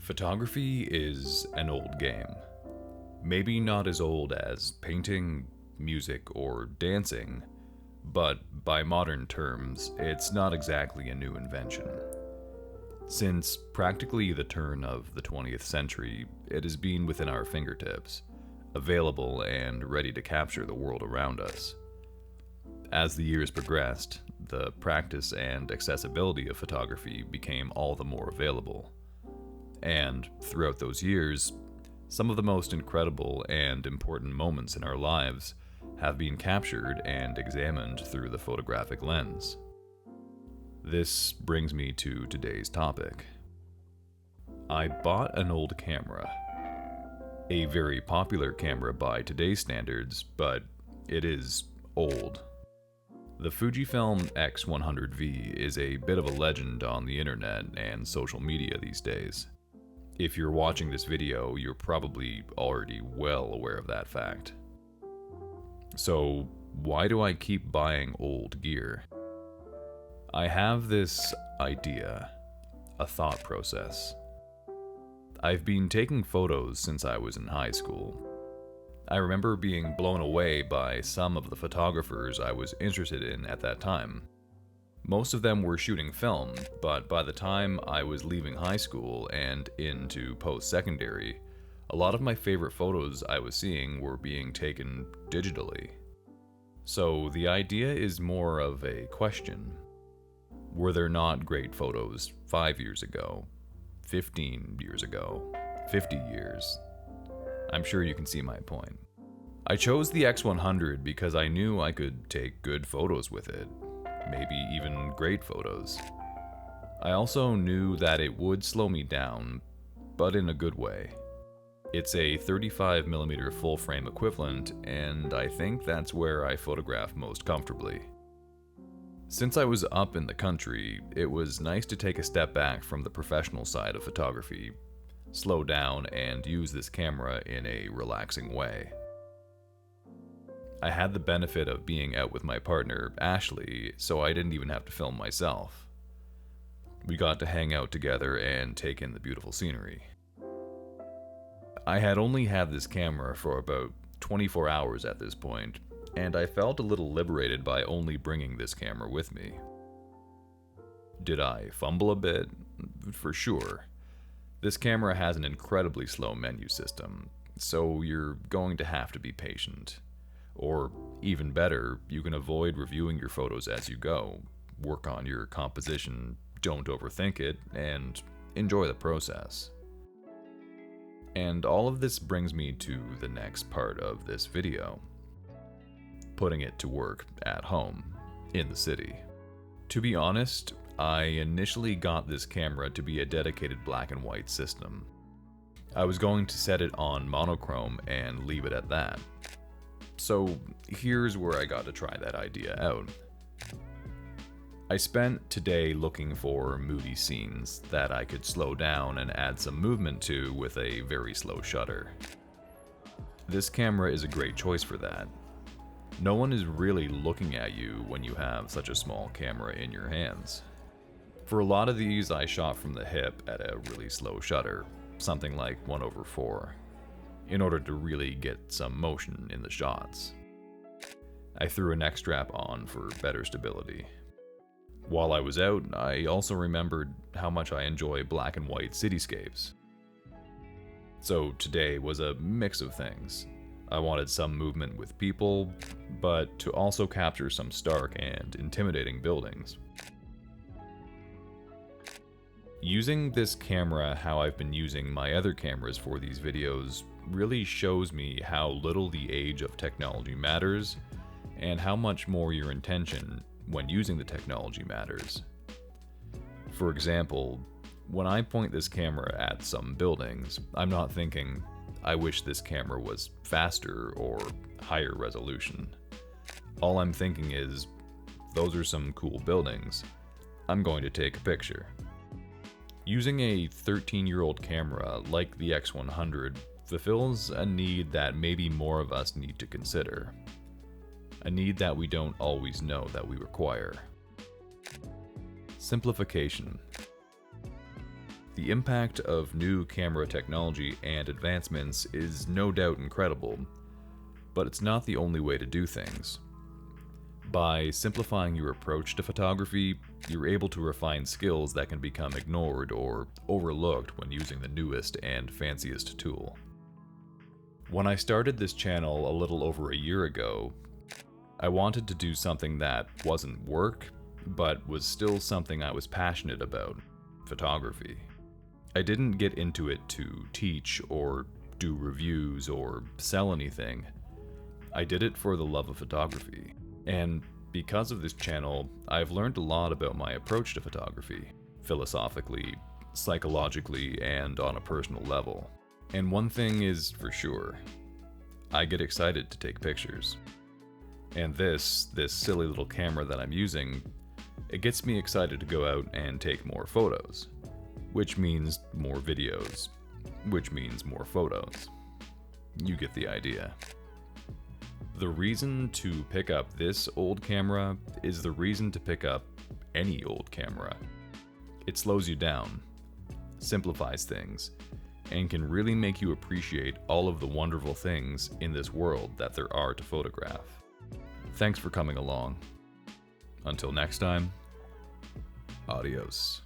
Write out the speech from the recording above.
Photography is an old game. Maybe not as old as painting, music, or dancing, but by modern terms, it's not exactly a new invention. Since practically the turn of the 20th century, it has been within our fingertips, available and ready to capture the world around us. As the years progressed, the practice and accessibility of photography became all the more available. And throughout those years, some of the most incredible and important moments in our lives have been captured and examined through the photographic lens. This brings me to today's topic. I bought an old camera. A very popular camera by today's standards, but it is old. The Fujifilm X100V is a bit of a legend on the internet and social media these days. If you're watching this video, you're probably already well aware of that fact. So, why do I keep buying old gear? I have this idea, a thought process. I've been taking photos since I was in high school. I remember being blown away by some of the photographers I was interested in at that time. Most of them were shooting film, but by the time I was leaving high school and into post-secondary, a lot of my favorite photos I was seeing were being taken digitally. So the idea is more of a question. Were there not great photos 5 years ago, 15 years ago, 50 years? I'm sure you can see my point. I chose the X100 because I knew I could take good photos with it. Maybe even great photos. I also knew that it would slow me down, but in a good way. It's a 35mm full-frame equivalent, and I think that's where I photograph most comfortably. Since I was up in the country, it was nice to take a step back from the professional side of photography, slow down, and use this camera in a relaxing way. I had the benefit of being out with my partner, Ashley, so I didn't even have to film myself. We got to hang out together and take in the beautiful scenery. I had only had this camera for about 24 hours at this point, and I felt a little liberated by only bringing this camera with me. Did I fumble a bit? For sure. This camera has an incredibly slow menu system, so you're going to have to be patient. Or, even better, you can avoid reviewing your photos as you go, work on your composition, don't overthink it, and enjoy the process. And all of this brings me to the next part of this video. Putting it to work at home, in the city. To be honest, I initially got this camera to be a dedicated black and white system. I was going to set it on monochrome and leave it at that. So here's where I got to try that idea out. I spent today looking for moody scenes that I could slow down and add some movement to with a very slow shutter. This camera is a great choice for that. No one is really looking at you when you have such a small camera in your hands. For a lot of these, I shot from the hip at a really slow shutter, something like 1/4. In order to really get some motion in the shots. I threw a neck strap on for better stability. While I was out, I also remembered how much I enjoy black and white cityscapes. So today was a mix of things. I wanted some movement with people, but to also capture some stark and intimidating buildings. Using this camera how I've been using my other cameras for these videos really shows me how little the age of technology matters and how much more your intention when using the technology matters. For example, when I point this camera at some buildings, I'm not thinking, I wish this camera was faster or higher resolution. All I'm thinking is, those are some cool buildings. I'm going to take a picture. Using a 13-year-old camera like the X100 fulfills a need that maybe more of us need to consider. A need that we don't always know that we require. Simplification. The impact of new camera technology and advancements is no doubt incredible, but it's not the only way to do things. By simplifying your approach to photography, you're able to refine skills that can become ignored or overlooked when using the newest and fanciest tool. When I started this channel a little over a year ago, I wanted to do something that wasn't work, but was still something I was passionate about: photography. I didn't get into it to teach or do reviews or sell anything. I did it for the love of photography. And because of this channel, I've learned a lot about my approach to photography, philosophically, psychologically, and on a personal level. And one thing is for sure, I get excited to take pictures. And this silly little camera that I'm using, it gets me excited to go out and take more photos, which means more videos, which means more photos. You get the idea. The reason to pick up this old camera is the reason to pick up any old camera. It slows you down, simplifies things, and can really make you appreciate all of the wonderful things in this world that there are to photograph. Thanks for coming along. Until next time, adios.